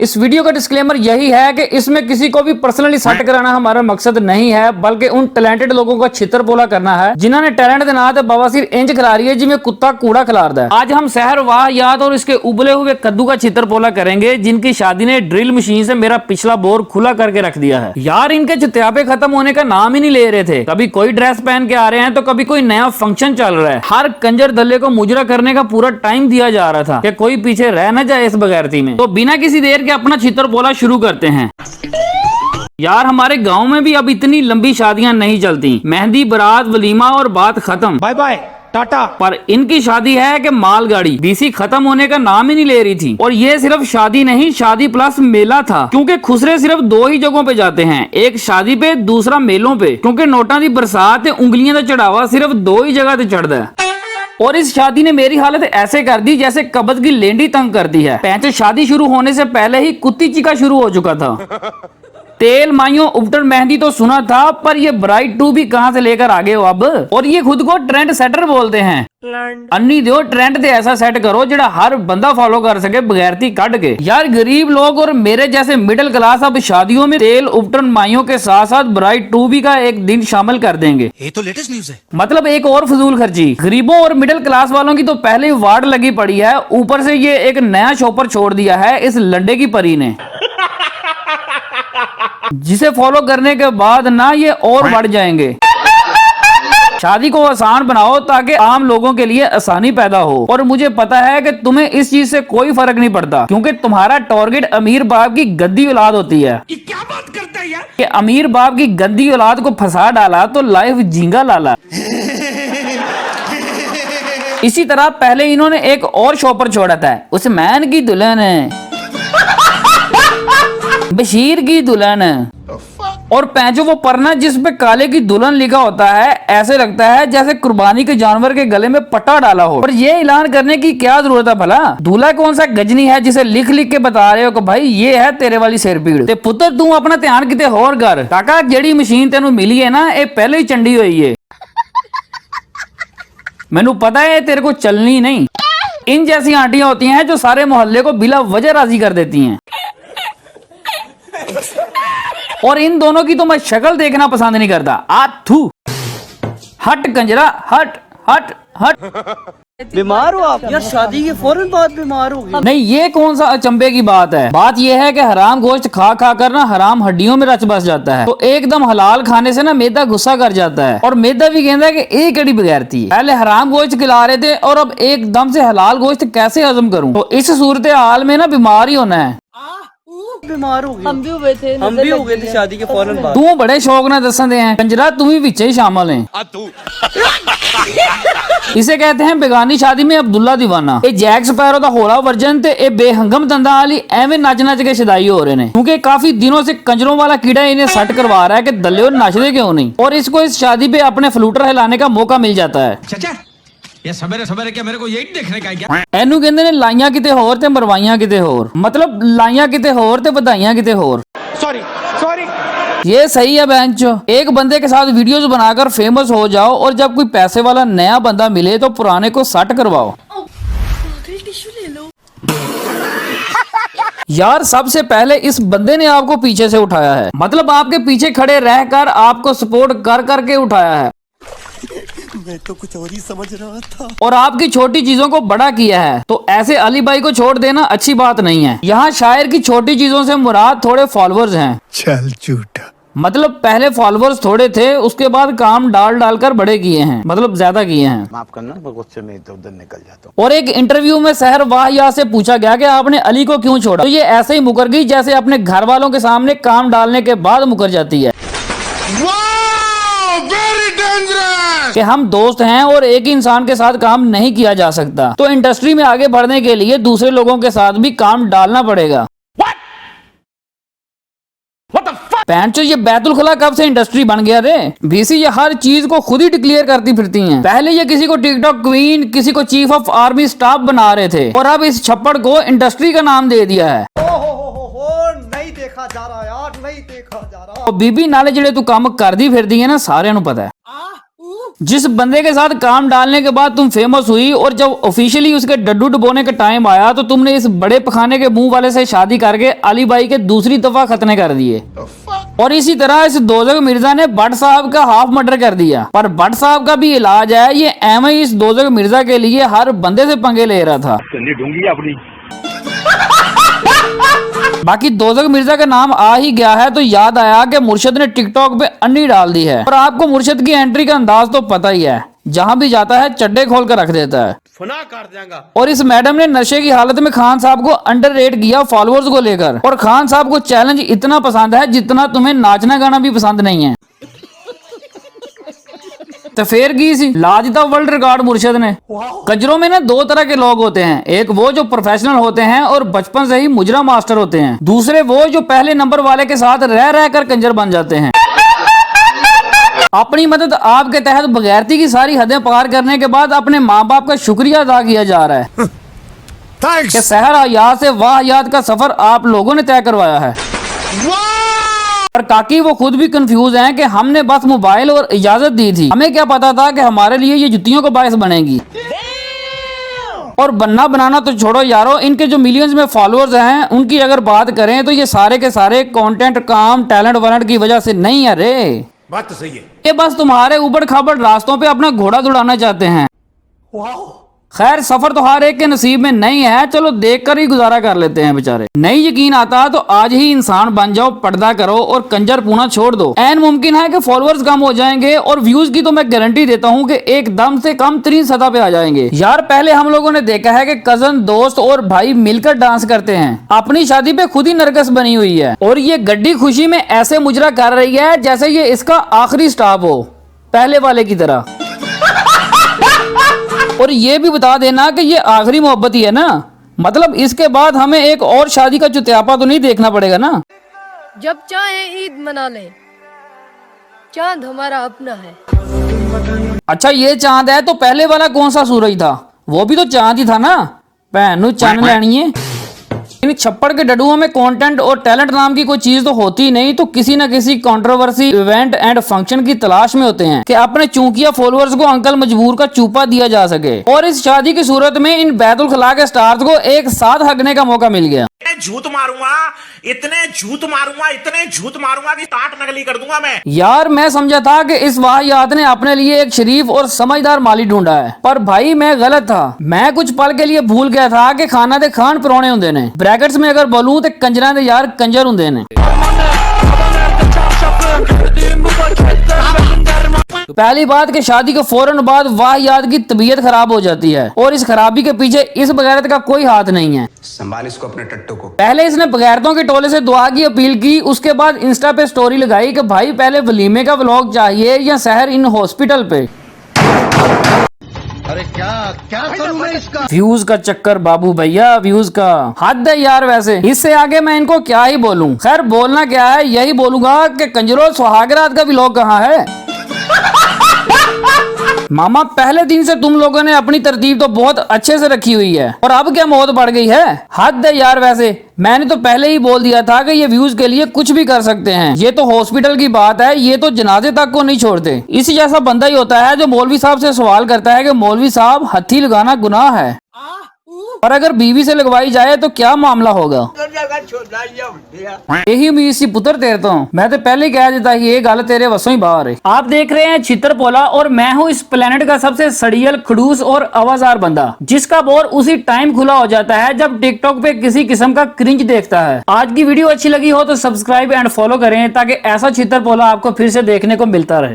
इस वीडियो का डिस्क्लेमर यही है कि इसमें किसी को भी पर्सनली सेट कराना हमारा मकसद नहीं है, बल्कि उन टैलेंटेड लोगों का छितर पोला करना है जिन्होंने टैलेंट के नाम बवासीर इंज खिला रही है जिसमें कुत्ता कूड़ा खिलारदा है। आज हम शहर वाह याद और इसके उबले हुए कद्दू का छितर पोला करेंगे जिनकी शादी ने ड्रिल मशीन से मेरा पिछला बोर खुला करके रख दिया है। यार इनके चित्यापे खत्म होने का नाम ही नहीं ले रहे थे। कभी कोई ड्रेस पहन के आ रहे हैं तो कभी कोई नया फंक्शन चल रहा है। हर कंजर दल्ले को मुजरा करने का पूरा टाइम दिया जा रहा था कि कोई पीछे रह न जाए इस बगैरती में। तो बिना किसी देर के अपना छितर पोला शुरू करते हैं। यार हमारे गांव में भी अब इतनी लंबी शादियां नहीं चलती। मेहंदी, बारात, वलीमा और बात खत्म, बाय बाय टाटा। पर इनकी शादी है कि मालगाड़ी बीसी खत्म होने का नाम ही नहीं ले रही थी। और ये सिर्फ शादी नहीं, शादी प्लस मेला था, क्योंकि खुसरे सिर्फ दो ही जगहों पे जाते हैं, एक शादी पे, दूसरा मेलों पे, क्योंकि नोटा दी बरसात उंगलियां का चढ़ावा सिर्फ दो ही जगह पे चढ़ता है। और इस शादी ने मेरी हालत ऐसे कर दी जैसे कब्ज की लेंडी तंग कर दी है। पैंच शादी शुरू होने से पहले ही कुत्ती चीका शुरू हो चुका था। तेल माइयों उपटन मेहंदी तो सुना था, पर ये ब्राइड टू भी कहां से लेकर आ गए हो अब। और ये खुद को ट्रेंड सेटर बोलते हैं। अन्नी दो ट्रेंड ते ऐसा सेट करो जड़ा हर बंदा फॉलो कर सके बगैरती कट के। यार गरीब लोग और मेरे जैसे मिडिल क्लास अब शादियों में तेल उपटन माइयों के साथ साथ ब्राइड टू भी का एक दिन शामिल कर देंगे। ये तो लेटेस्ट न्यूज है। मतलब एक और फजूल खर्ची। गरीबों और मिडिल क्लास वालों की तो पहले ही वार्ड लगी पड़ी है, ऊपर से ये एक नया शॉपर छोड़ दिया है इस लंडे की परी ने, जिसे फॉलो करने के बाद ना ये और बढ़ जाएंगे। शादी को आसान बनाओ ताकि आम लोगों के लिए आसानी पैदा हो। और मुझे पता है कि तुम्हें इस चीज से कोई फर्क नहीं पड़ता, क्योंकि तुम्हारा टारगेट अमीर बाप की गंदी औलाद होती है। ये क्या बात करता है यार? कि अमीर बाप की गंदी औलाद को फंसा डाला तो लाइफ झींगा लाला। इसी तरह पहले इन्होंने एक और शॉपर छोड़ा था, उस्मान की दुल्हन है, बशीर की दुल्हन, और पैंचो वो परना जिस पे काले की दुल्हन लिखा होता है, ऐसे लगता है जैसे कुर्बानी के जानवर के गले में पट्टा डाला हो। और ये ऐलान करने की क्या जरूरत है भला? दूल्हा कौन सा गजनी है जिसे लिख लिख के बता रहे हो कि भाई ये है तेरे वाली सिरपीड़। ते पुत्र तू अपना ध्यान किते होर कर। काका जेड़ी मशीन तेनू मिली है ना, ये पहले ही चंडी हुई है। मैनू पता है तेरे को चलनी नहीं। इन जैसी आंटियां होती हैं जो सारे मोहल्ले को बिला वजह राजी कर देती हैं। और इन दोनों की तो मैं शक्ल देखना पसंद नहीं करता। थू हट कंजरा, हट हट हट। बीमार हो आप यार? शादी के फौरन बाद बीमार हो गए? नहीं, ये कौन सा अचंभे की बात है। बात यह है कि हराम गोश्त खा खा कर ना हराम हड्डियों में रच बस जाता है, तो एकदम हलाल खाने से ना मैदा गुस्सा कर जाता है। और मैदा भी कहता है कि एक कड़ी बगैरती है। पहले हराम गोश्त खिला रहे थे और अब एकदम से हलाल गोश्त कैसे हजम करूं। तो इस सूरत हाल में ना बीमार ही होना है। बीमार हो गए? हम भी हुए थे शादी के फौरन बाद। तू बड़े शौक ना दसन दे हैं कंजरा, तू भी विच ही शामिल है। इसे कहते हैं बेगानी शादी में अब्दुल्ला दीवाना। ये जैक स्पैरो दा होला वर्जन ते ए बेहंगम दंदा वाली एवें नच नच के शदाई हो रहे हैं, क्योंकि काफी दिनों से कंजरों वाला कीड़ा इन्हें सट करवा रहा है कि दल्ले और नचदे क्यों नहीं। और इसको इस शादी पे अपने फ्लूटर हिलाने का मौका मिल जाता है। ये सवेरे सवेरे क्या मेरे को यही देखने का है क्या? एनू कहंदे ने लाइयां किते होर ते मरवाइयां किते होर, मतलब लाइयां किते होर ते बधाइयां किते होर। Sorry sorry. ये सही है बेंचो। एक बंदे के साथ वीडियोस बनाकर फेमस हो जाओ और जब कोई पैसे वाला नया बंदा मिले तो पुराने को सट करवाओ। यार सबसे पहले इस बंदे ने आपको पीछे से उठाया है, मतलब आपके पीछे खड़े रहकर आपको सपोर्ट कर करके उठाया है। मैं तो कुछ और ही समझ रहा था। और आपकी छोटी चीजों को बड़ा किया है, तो ऐसे अली भाई को छोड़ देना अच्छी बात नहीं है। यहाँ शायर की छोटी चीजों से मुराद थोड़े फॉलोअर्स हैं। चल झूठा। मतलब पहले फॉलोअर्स थोड़े थे, उसके बाद काम डाल डाल कर बड़े किए हैं, मतलब ज्यादा किए हैं। माफ करना, मैं गुस्से में इधर उधर निकल जाता हूँ। और एक इंटरव्यू में सहर वाहिया से पूछा गया कि आपने अली को क्यों छोड़ा, तो ये ऐसे ही मुकर गई जैसे अपने घर वालों के सामने काम डालने के बाद मुकर जाती है। कि हम दोस्त हैं और एक ही इंसान के साथ काम नहीं किया जा सकता, तो इंडस्ट्री में आगे बढ़ने के लिए दूसरे लोगों के साथ भी काम डालना पड़ेगा। पैंचो ये बैतुल खुला कब से इंडस्ट्री बन गया रे? बीसी ये हर चीज को खुद ही डिक्लेयर करती फिरती हैं। पहले ये किसी को टिकटॉक क्वीन, किसी को चीफ ऑफ आर्मी स्टाफ बना रहे थे, और अब इस छप्पड़ को इंडस्ट्री का नाम दे दिया है। नहीं देखा जा रहा यार, नहीं देखा जा रहा। बीबी नाले जेड़े तू काम करदी फिरदी है ना, सारे नू पता है। जिस बंदे के साथ काम डालने के बाद तुम फेमस हुई और जब ऑफिशियली उसके डड्डू डुबोने का टाइम आया तो तुमने इस बड़े पखाने के मुंह वाले से शादी करके अली भाई के दूसरी दफा खतने कर दिए। और इसी तरह इस दोजक मिर्जा ने भट्ट साहब का हाफ मर्डर कर दिया। पर भट्ट साहब का भी इलाज है, ये एम इस दोजक मिर्जा के लिए हर बंदे से पंगे ले रहा था। बाकी दोजक मिर्जा का नाम आ ही गया है तो याद आया कि मुर्शद ने टिकटॉक पे अन्नी डाल दी है। और आपको मुर्शद की एंट्री का अंदाज तो पता ही है, जहां भी जाता है चड्डे खोल कर रख देता है। और इस मैडम ने नशे की हालत में खान साहब को अंडररेट किया फॉलोअर्स को लेकर। और खान साहब को चैलेंज इतना पसंद है जितना तुम्हें नाचना गाना भी पसंद नहीं है। तो फिर की सी लाजता वर्ल्ड रिकॉर्ड मुर्शद ने। कंजरों में ना दो तरह के लोग होते हैं, एक वो जो प्रोफेशनल होते हैं और बचपन से ही मुजरा मास्टर होते हैं, दूसरे वो जो पहले नंबर वाले के साथ रह रह कर कंजर बन जाते हैं। अपनी मदद आपके तहत बगैरती की सारी हदें पार करने के बाद अपने माँ बाप का शुक्रिया अदा किया जा रहा है कि शहर हयात से वाह हयात का सफर आप लोगों ने तय करवाया है। और काकी वो खुद भी कंफ्यूज हैं कि हमने बस मोबाइल और इजाजत दी थी, हमें क्या पता था कि हमारे लिए ये जुतियों का बायस बनेगी। और बनना बनाना तो छोड़ो यारो, इनके जो मिलियंस में फॉलोअर्स हैं उनकी अगर बात करें तो ये सारे के सारे कंटेंट काम टैलेंट वालेंट की वजह से नहीं है रे। बात तो सही है। ये बस तुम्हारे ऊबड़ खाबड़ रास्तों पे अपना घोड़ा दौड़ाना चाहते हैं। खैर सफर तो हर एक के नसीब में नहीं है, चलो देखकर ही गुजारा कर लेते हैं बेचारे। नहीं यकीन आता तो आज ही इंसान बन जाओ, पर्दा करो और कंजर पूना छोड़ दो। ऐन मुमकिन है कि फॉलोअर्स कम हो जाएंगे और व्यूज की तो मैं गारंटी देता हूँ कि एकदम से कम तरीन सतह पे आ जाएंगे। यार पहले हम लोगों ने देखा है कि कजन दोस्त और भाई मिलकर डांस करते हैं, अपनी शादी पे खुद ही नरगस बनी हुई है और ये गड्डी खुशी में ऐसे मुजरा कर रही है जैसे ये इसका आखिरी स्टॉप हो, पहले वाले की तरह। और ये भी बता देना कि ये आखिरी मोहब्बत ही है ना, मतलब इसके बाद हमें एक और शादी का चुत्यापा तो नहीं देखना पड़ेगा ना। जब चाहे ईद मना ले, चांद हमारा अपना है। अच्छा ये चांद है तो पहले वाला कौन सा सूरज था? वो भी तो चांद ही था ना। भैन चांद लेनी है। इन छप्पड़ के डडुओं में कंटेंट और टैलेंट नाम की कोई चीज तो होती नहीं, तो किसी न किसी कंट्रोवर्सी इवेंट एंड फंक्शन की तलाश में होते हैं कि अपने चूंकिया फॉलोअर्स को अंकल मजबूर का चूपा दिया जा सके। और इस शादी की सूरत में इन बैतुल खला के स्टार्स को एक साथ हगने का मौका मिल गया। झूठ मारूंगा, इतने झूठ मारूंगा कि टाट नकली कर दूंगा मैं। यार मैं समझा था कि इस वाहियात ने अपने लिए एक शरीफ और समझदार माली ढूंढा है, पर भाई मैं गलत था। मैं कुछ पल के लिए भूल गया था कि खाना दे खान परौने होंदे ने, ब्रैकेट्स में अगर बोलूं तो कंजरा दे यार कंजर होंदे ने। पहली बात कि शादी के फौरन बाद वाहियात की तबीयत खराब हो जाती है और इस खराबी के पीछे इस बगैरत का कोई हाथ नहीं है। संभाल इसको अपने टट्टू को। पहले इसने बगैरतों के टोले से दुआ की अपील की, उसके बाद इंस्टा पे स्टोरी लगाई कि भाई पहले वलीमे का व्लॉग चाहिए या शहर इन हॉस्पिटल पे। अरे क्या करूं मैं इसका? व्यूज का चक्कर बाबू भैया, व्यूज का हद है यार। वैसे इससे आगे मैं इनको क्या ही बोलूं। खैर बोलना क्या है, यही बोलूंगा कि कंजरो सुहागरात का व्लॉग कहाँ है। मामा पहले दिन से तुम लोगों ने अपनी तरतीब तो बहुत अच्छे से रखी हुई है और अब क्या मौत बढ़ गई है, हद है यार। वैसे मैंने तो पहले ही बोल दिया था कि ये व्यूज के लिए कुछ भी कर सकते हैं। ये तो हॉस्पिटल की बात है, ये तो जनाजे तक को नहीं छोड़ते। इसी जैसा बंदा ही होता है जो मौलवी साहब से सवाल करता है कि मौलवी साहब हथी लगाना गुनाह है, और अगर बीवी से लगवाई जाए तो क्या मामला होगा। यही उम्मीद सी पुत्र तेरे तो मैं तो पहले ही कह देता ये गल तेरे वसों ही बाहर है। आप देख रहे हैं छितरपोला और मैं हूँ इस प्लेनेट का सबसे सड़ियल, खड़ूस और आवाजार बंदा, जिसका बोर उसी टाइम खुला हो जाता है जब टिकटॉक पे किसी किस्म का क्रिंज देखता है। आज की वीडियो अच्छी लगी हो तो सब्सक्राइब एंड फॉलो करें ताकि ऐसा छितरपोला आपको फिर से देखने को मिलता रहे।